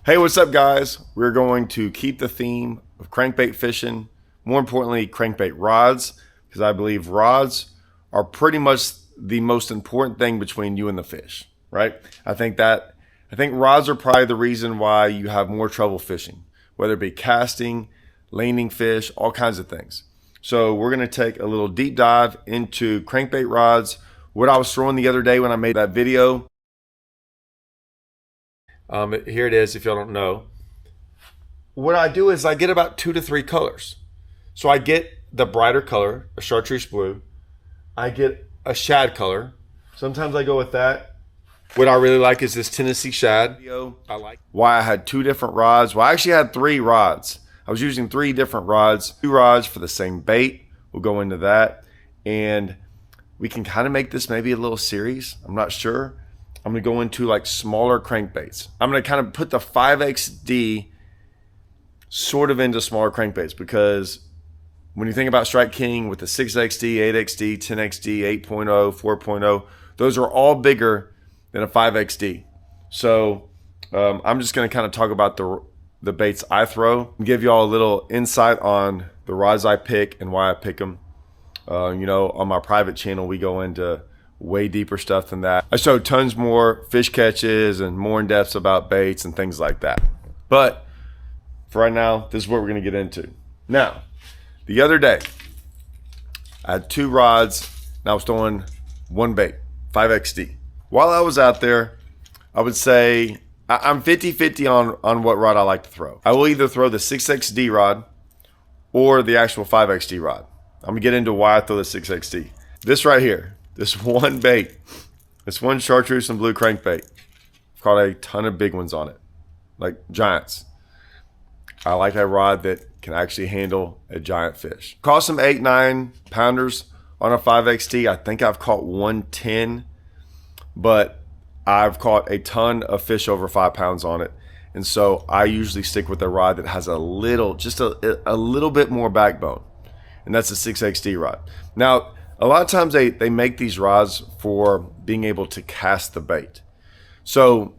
Hey, what's up, guys? We're going to keep the theme of crankbait fishing, more importantly, crankbait rods, because I believe rods are pretty much the most important thing between you and the fish, right? I think rods are probably the reason why you have more trouble fishing, whether it be casting, laning fish, all kinds of things. So we're going to take a little deep dive into crankbait rods, what I was throwing the other day when I made that video. Here it is if y'all don't know. What I do is I get about 2 to 3 colors. So I get the brighter color, a chartreuse blue. I get a shad color. Sometimes I go with that. What I really like is this Tennessee shad. I like why I had 2 different rods. Well, I actually had 3 rods. I was using 3 different rods. 2 rods for the same bait. We'll go into that. And we can kind of make this maybe a little series. I'm not sure. I'm going to go into like smaller crankbaits. I'm going to kind of put the 5XD sort of into smaller crankbaits, because when you think about Strike King with the 6XD, 8XD, 10XD, 8.0, 4.0, those are all bigger than a 5XD. So I'm just going to kind of talk about the baits I throw and give y'all a little insight on the rods I pick and why I pick them. On my private channel, we go into way deeper stuff than that. I show tons more fish catches and more in depth about baits and things like that. But for right now, this is what we're going to get into. Now, the other day, I had 2 rods and I was throwing 1 bait, 5XD. While I was out there, I would say I'm 50-50 on what rod I like to throw. I will either throw the 6XD rod or the actual 5XD rod. I'm going to get into why I throw the 6XD. This right here, this one bait, this one chartreuse and blue crankbait, I've caught a ton of big ones on it, like giants. I like a rod that can actually handle a giant fish. Caught some 8-9 pounders on a 5XD. I think I've caught 110, but I've caught a ton of fish over 5 pounds on it. And so I usually stick with a rod that has a little bit more backbone, and that's a 6XD rod. Now, a lot of times they make these rods for being able to cast the bait. So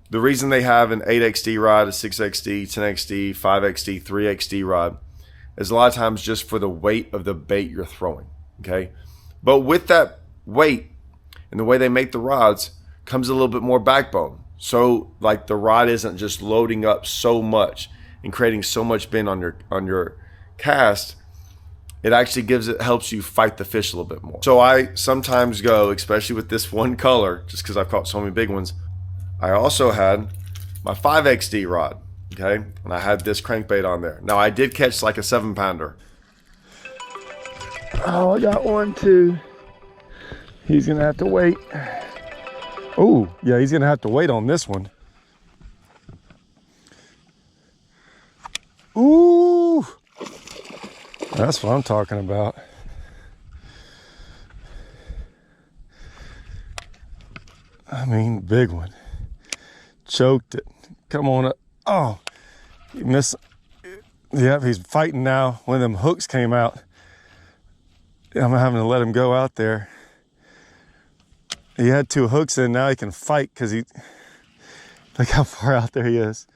the reason they have an 8XD rod, a 6XD, 10XD, 5XD, 3XD rod is a lot of times just for the weight of the bait you're throwing, okay? But with that weight and the way they make the rods comes a little bit more backbone. So like the rod isn't just loading up so much and creating so much bend on your cast. It actually helps you fight the fish a little bit more. So I sometimes go, especially with this one color, just because I've caught so many big ones. I also had my 5XD rod, okay? And I had this crankbait on there. Now I did catch like a 7-pounder. Oh, I got one too. He's gonna have to wait. Oh, yeah, he's gonna have to wait on this one. Ooh. That's what I'm talking about. I mean, big one. Choked it. Come on up. Oh, you missed. Yep, he's fighting now. One of them hooks came out. I'm having to let him go out there. He had 2 hooks in. Now he can fight because look how far out there he is.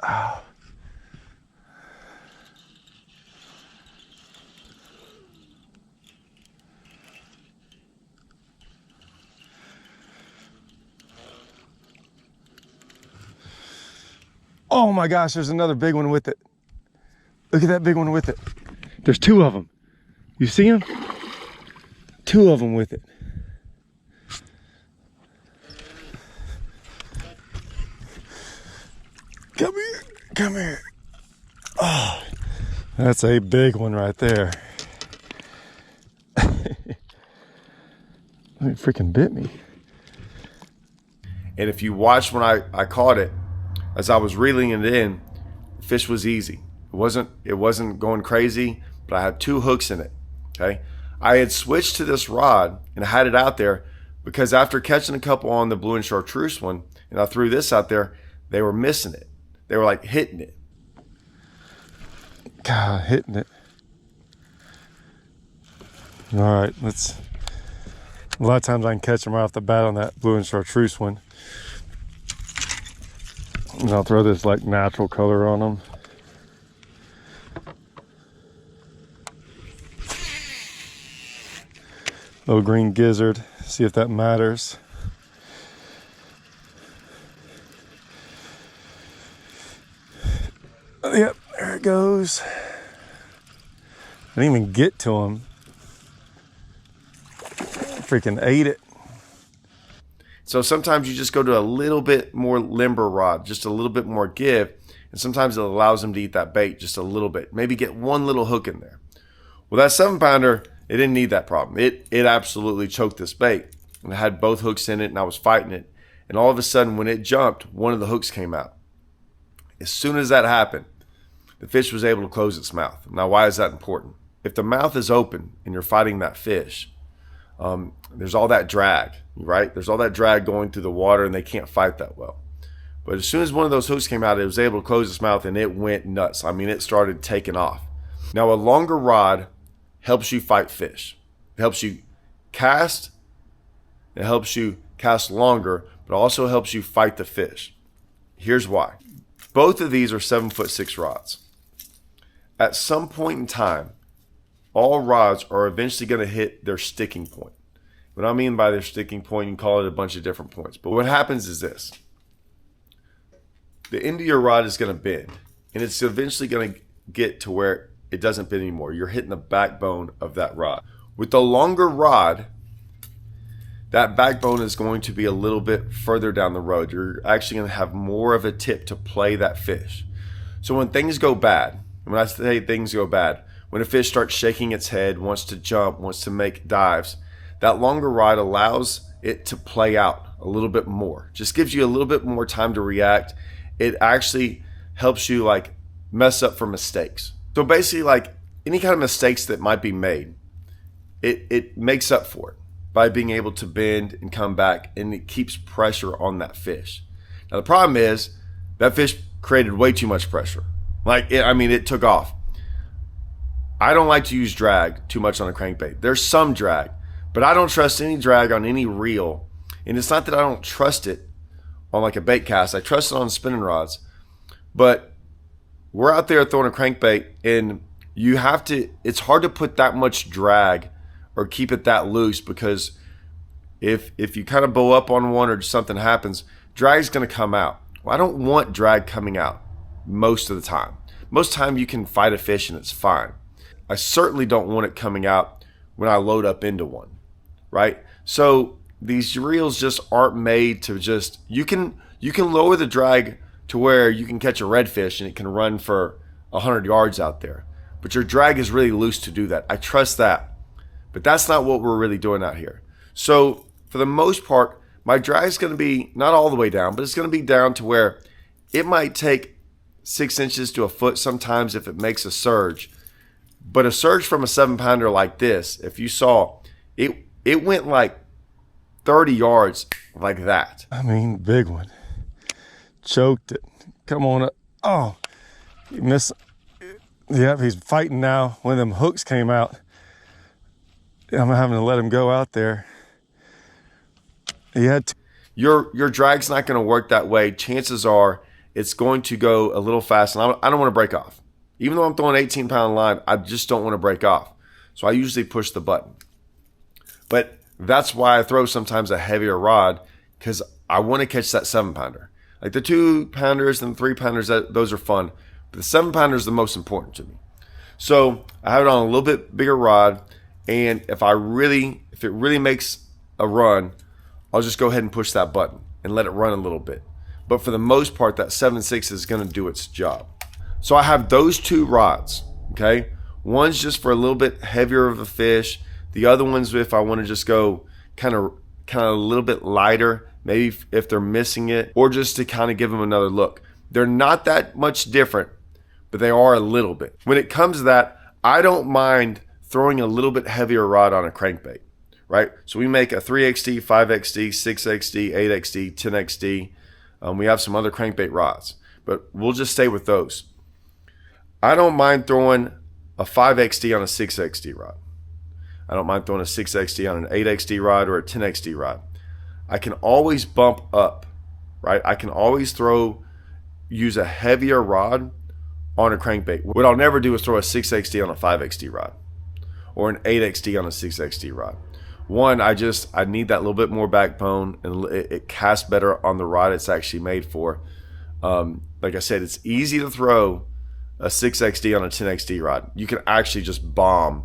Oh. Oh my gosh, there's another big one with it. Look at that big one with it. There's 2 of them. You see them? 2 of them with it. Come here, come here. Oh, that's a big one right there. It freaking bit me. And if you watch when I caught it, as I was reeling it in, fish was easy. It wasn't going crazy, but I had 2 hooks in it, okay? I had switched to this rod and I had it out there because after catching a couple on the blue and chartreuse one, and I threw this out there, they were missing it. They were like hitting it. God, hitting it. All right, a lot of times I can catch them right off the bat on that blue and chartreuse one. And I'll throw this like natural color on them. Little green gizzard, see if that matters. Yep, there it goes. I didn't even get to him. Freaking ate it. So sometimes you just go to a little bit more limber rod, just a little bit more give, and sometimes it allows them to eat that bait just a little bit. Maybe get one little hook in there. Well, that 7-pounder, it didn't need that problem. It absolutely choked this bait. And it had both hooks in it, and I was fighting it. And all of a sudden, when it jumped, one of the hooks came out. As soon as that happened, the fish was able to close its mouth. Now, why is that important? If the mouth is open and you're fighting that fish, there's all that drag, right? There's all that drag going through the water, and they can't fight that well. But as soon as one of those hooks came out, it was able to close its mouth, and it went nuts. I mean, it started taking off. Now, a longer rod helps you fight fish. It helps you cast. It helps you cast longer, but also helps you fight the fish. Here's why. Both of these are 7'6" rods. At some point in time, all rods are eventually going to hit their sticking point. What I mean by their sticking point, you can call it a bunch of different points. But what happens is this. The end of your rod is going to bend, and it's eventually going to get to where it doesn't bend anymore. You're hitting the backbone of that rod. With the longer rod, that backbone is going to be a little bit further down the road. You're actually going to have more of a tip to play that fish. So when things go bad, and when I say things go bad, when a fish starts shaking its head, wants to jump, wants to make dives, that longer rod allows it to play out a little bit more. Just gives you a little bit more time to react. It actually helps you like mess up for mistakes. So basically, like any kind of mistakes that might be made, it makes up for it by being able to bend and come back, and it keeps pressure on that fish. Now the problem is that fish created way too much pressure. It took off. I don't like to use drag too much on a crankbait. There's some drag, but I don't trust any drag on any reel. And it's not that I don't trust it on like a bait cast. I trust it on spinning rods. But we're out there throwing a crankbait, and it's hard to put that much drag or keep it that loose, because if you kind of bow up on one or something happens, drag's going to come out. Well, I don't want drag coming out most of the time. Most of the time you can fight a fish and it's fine. I certainly don't want it coming out when I load up into one, right? So these reels just aren't made to just, you can lower the drag to where you can catch a redfish and it can run for 100 yards out there. But your drag is really loose to do that. I trust that. But that's not what we're really doing out here. So for the most part, my drag is going to be not all the way down, but it's going to be down to where it might take 6 inches to a foot sometimes if it makes a surge. But a surge from a 7-pounder like this, if you saw, it went like 30 yards like that. I mean, big one. Choked it. Come on up. Oh, you missed. Yep, he's fighting now. When them hooks came out, I'm having to let him go out there. He had to. Your drag's not going to work that way. Chances are it's going to go a little fast, and I don't want to break off. Even though I'm throwing an 18-pound line, I just don't want to break off. So I usually push the button. But that's why I throw sometimes a heavier rod, because I want to catch that 7-pounder. Like the 2-pounders and the 3-pounders, those are fun. But the 7-pounder is the most important to me. So I have it on a little bit bigger rod, and if it really makes a run, I'll just go ahead and push that button and let it run a little bit. But for the most part, that 7.6 is going to do its job. So I have those two rods, okay? One's just for a little bit heavier of a fish. The other one's if I want to just go kind of a little bit lighter, maybe if they're missing it, or just to kind of give them another look. They're not that much different, but they are a little bit. When it comes to that, I don't mind throwing a little bit heavier rod on a crankbait, right? So we make a 3XD, 5XD, 6XD, 8XD, 10XD. We have some other crankbait rods, but we'll just stay with those. I don't mind throwing a 5XD on a 6XD rod. I don't mind throwing a 6XD on an 8XD rod or a 10XD rod. I can always bump up, right? I can always throw use a heavier rod on a crankbait. What I'll never do is throw a 6XD on a 5XD rod or an 8XD on a 6XD rod. One, I need that little bit more backbone, and it casts better on the rod it's actually made for. Like I said, it's easy to throw a 6XD on a 10XD rod. You can actually just bomb.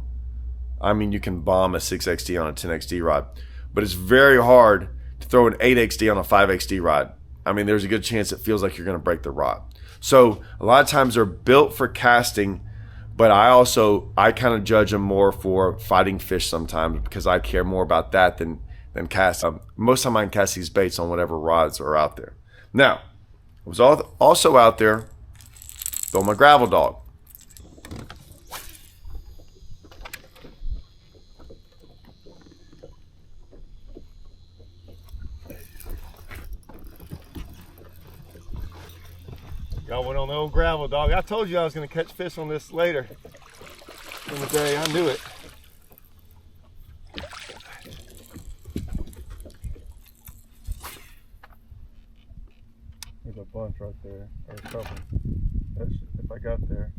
I mean, you can bomb a 6XD on a 10XD rod, but it's very hard to throw an 8XD on a 5XD rod. I mean, there's a good chance it feels like you're going to break the rod. So a lot of times they're built for casting, but I kind of judge them more for fighting fish sometimes, because I care more about that than casting. Most of the time I can cast these baits on whatever rods are out there. Now, I was also out there throwing my gravel dog. Got one on the old gravel dog. I told you I was going to catch fish on this later in the day. I knew it. There's a bunch right there, or a couple. If I got there.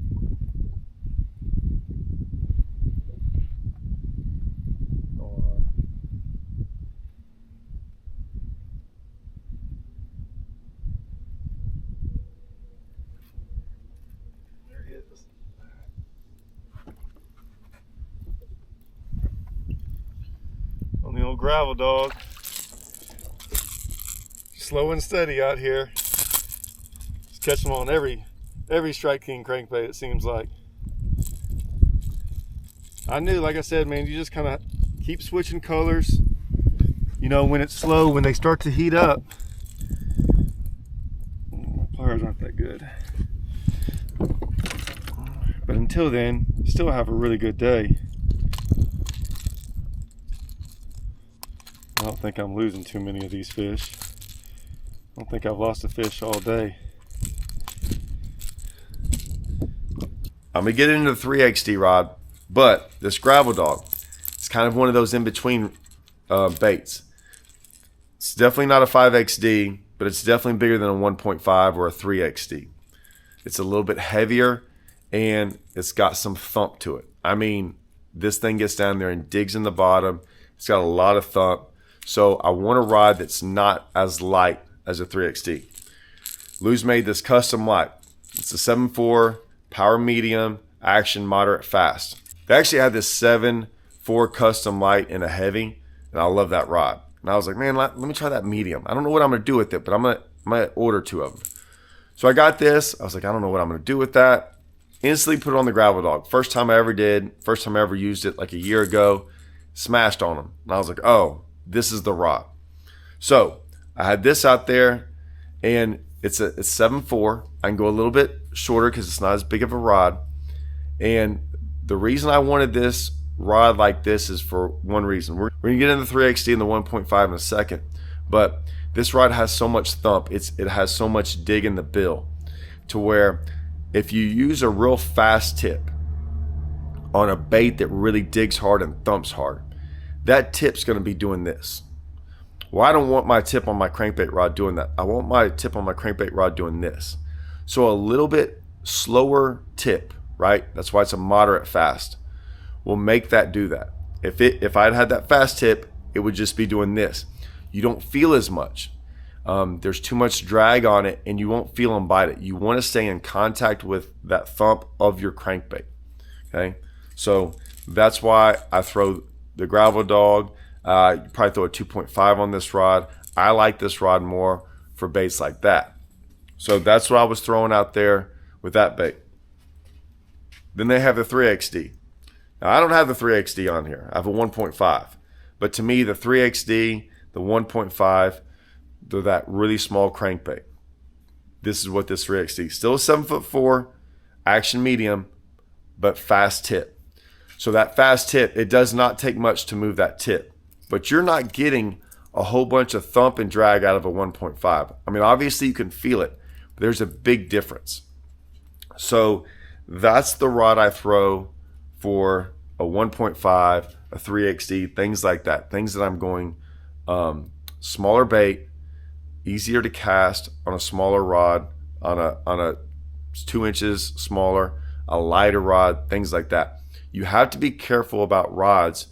On the old gravel dog. Slow and steady out here. Just catch them on every Strike King crankbait, it seems like. I knew, like I said, man, you just kind of keep switching colors. You know, when it's slow, when they start to heat up. Pliers aren't that good. But until then, still have a really good day. I don't think I'm losing too many of these fish. I don't think I've lost a fish all day. I'm going to get into the 3XD rod, but this gravel dog, it's kind of one of those in-between baits. It's definitely not a 5XD, but it's definitely bigger than a 1.5 or a 3XD. It's a little bit heavier, and it's got some thump to it. I mean, this thing gets down there and digs in the bottom. It's got a lot of thump. So I want a rod that's not as light as a 3XD. Lou's made this custom light. It's a 7.4 power medium, action moderate fast. They actually had this 7.4 custom light in a heavy, and I love that rod. And I was like, man, let me try that medium. I don't know what I'm going to do with it, but I'm gonna order 2 of them. So I got this. I was like, I don't know what I'm going to do with that. Instantly put it on the gravel dog. First time I ever did. First time I ever used it, like a year ago. Smashed on them. And I was like, oh, this is the rod. So I had this out there, and it's 7.4. I can go a little bit shorter because it's not as big of a rod. And the reason I wanted this rod like this is for one reason. We're going to get into the 3XD and the 1.5 in a second. But this rod has so much thump. It has so much dig in the bill to where if you use a real fast tip on a bait that really digs hard and thumps hard, that tip's going to be doing this. Well, I don't want my tip on my crankbait rod doing that. I want my tip on my crankbait rod doing this. So a little bit slower tip, right? That's why it's a moderate fast. Will make that do that. If I'd had that fast tip, it would just be doing this. You don't feel as much. There's too much drag on it, and you won't feel them bite it. You want to stay in contact with that thump of your crankbait. Okay, so that's why I throw the gravel dog. You probably throw a 2.5 on this rod. I like this rod more for baits like that. So that's what I was throwing out there with that bait. Then they have the 3XD. Now I don't have the 3XD on here. I have a 1.5. But to me, the 3XD, the 1.5, they're that really small crankbait. This is what this 3XD. Still a 7'4", action medium, but fast tip. So that fast tip, it does not take much to move that tip. But you're not getting a whole bunch of thump and drag out of a 1.5. I mean, obviously you can feel it, but there's a big difference. So that's the rod I throw for a 1.5, a 3XD, things like that. Things that I'm going smaller bait, easier to cast on a smaller rod, on a 2 inches smaller, a lighter rod, things like that. You have to be careful about rods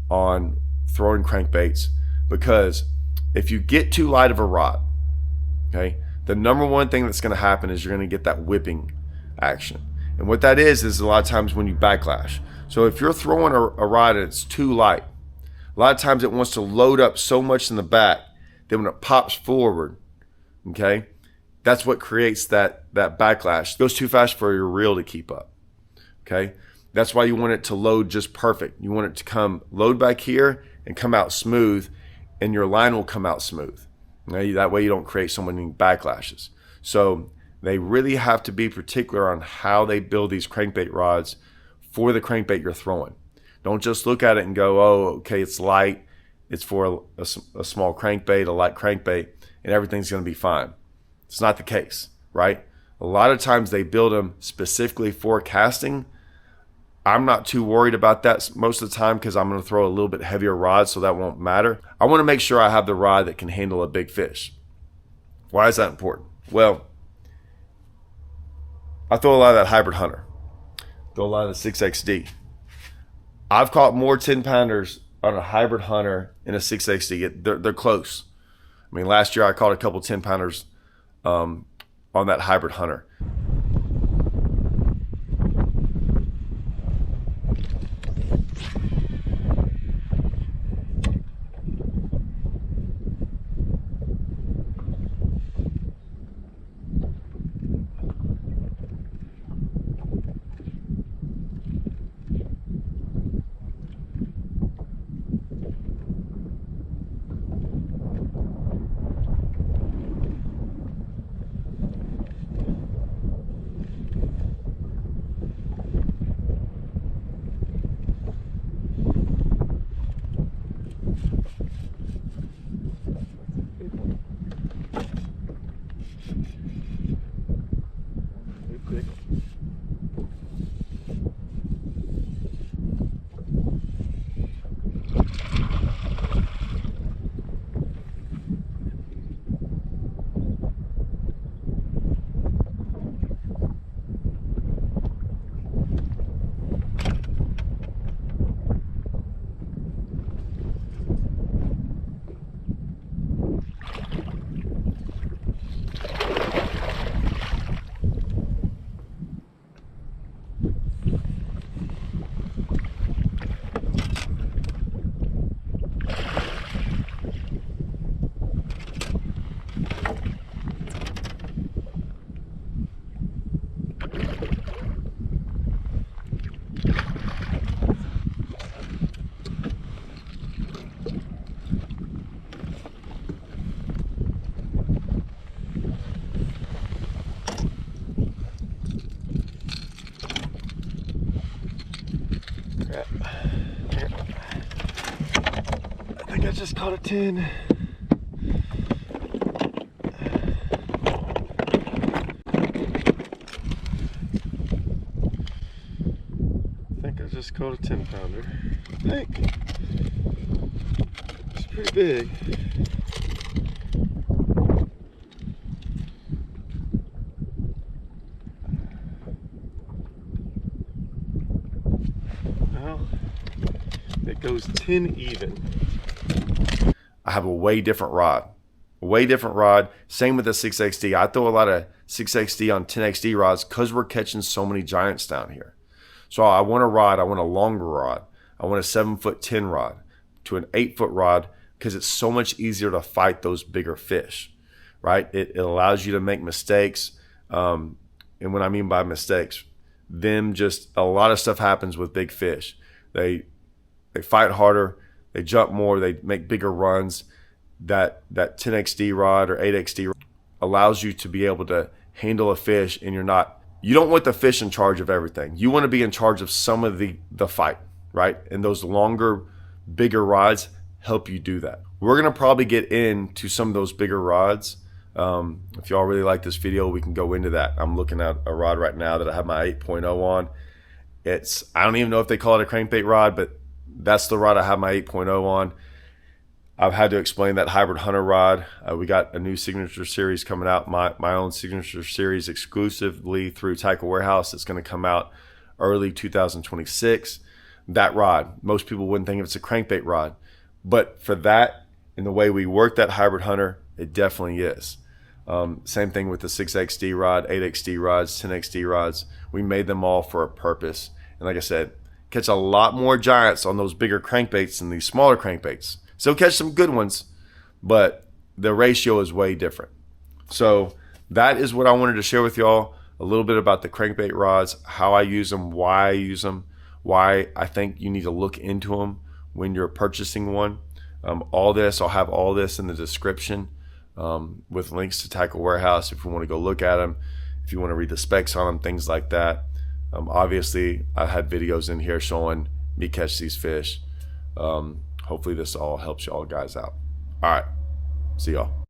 on throwing crankbaits, because if you get too light of a rod, okay, the number one thing that's going to happen is you're going to get that whipping action. And what that is a lot of times when you backlash. So if you're throwing a rod and it's too light, a lot of times it wants to load up so much in the back that when it pops forward, okay, that's what creates that backlash. It goes too fast for your reel to keep up, okay? That's why you want it to load just perfect. You want it to come load back here and come out smooth, and your line will come out smooth. Okay? That way you don't create so many backlashes. So they really have to be particular on how they build these crankbait rods for the crankbait you're throwing. Don't just look at it and go, oh, okay, it's light, it's for a small crankbait, a light crankbait, and everything's going to be fine. It's not the case, right? A lot of times they build them specifically for casting. I'm not too worried about that most of the time because I'm going to throw a little bit heavier rod, so that won't matter. I want to make sure I have the rod that can handle a big fish. Why is that important? Well, I throw a lot of that hybrid hunter. Throw a lot of the 6XD. I've caught more 10-pounders on a hybrid hunter and a 6XD. They're close. I mean, last year I caught a couple 10-pounders on that hybrid hunter. I think I just caught a 10. I think I just caught a 10-pounder. I think it's pretty big. Well, it goes 10 even. I have a way different rod. Same with the 6XD. I throw a lot of 6XD on 10XD rods because we're catching so many giants down here. So I want a rod. I want a longer rod. I want a 7-foot 10 rod to an 8-foot rod because it's so much easier to fight those bigger fish, right? It allows you to make mistakes. And what I mean by mistakes, just a lot of stuff happens with big fish. They fight harder. They jump more, they make bigger runs. That 10XD rod or 8XD rod allows you to be able to handle a fish, and you don't want the fish in charge of everything. You want to be in charge of some of the fight, right? And those longer, bigger rods help you do that. We're going to probably get into some of those bigger rods. If y'all really like this video, we can go into that. I'm looking at a rod right now that I have my 8.0 on. I don't even know if they call it a crankbait rod, but that's the rod I have my 8.0 on. I've had to explain that hybrid hunter rod. We got a new signature series coming out, my own signature series exclusively through Tackle Warehouse. It's going to come out early 2026. That rod, most people wouldn't think it's a crankbait rod, but for that and the way we work that hybrid hunter, it definitely is. Same thing with the 6XD rod, 8XD rods, 10XD rods. We made them all for a purpose. And like I said, catch a lot more giants on those bigger crankbaits than these smaller crankbaits. Still catch some good ones, but the ratio is way different. So that is what I wanted to share with y'all, a little bit about the crankbait rods, how I use them, why I use them, why I think you need to look into them when you're purchasing one. All this, I'll have all this in the description with links to Tackle Warehouse if you want to go look at them, if you want to read the specs on them, things like that. Obviously, I had videos in here showing me catch these fish. Hopefully this all helps y'all guys out. All right, see y'all.